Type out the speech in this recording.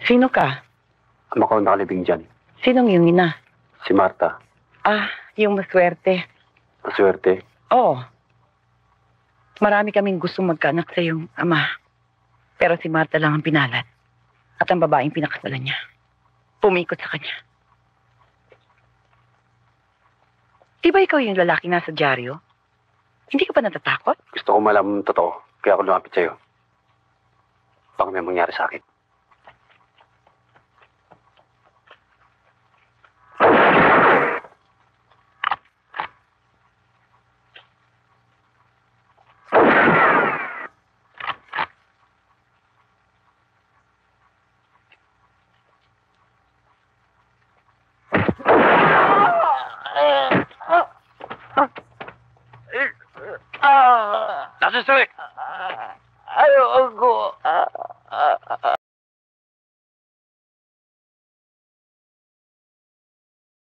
Sino ka? Ama ko nakalibing dyan. Sinong yung ina? Si Marta. Ah, yung maswerte. Maswerte. Oo. Marami kaming gustong magkaanak sa yung ama. Pero si Marta lang ang pinalat. At ang babaeng pinakasalan niya. Pumikot sa kanya. Di ba ikaw yung lalaki nasa dyaryo? Hindi ka pa natatakot? Gusto ko malaman ng totoo. Kaya ako lumapit sa'yo. Baka may mangyari sa akin. Nasa sir!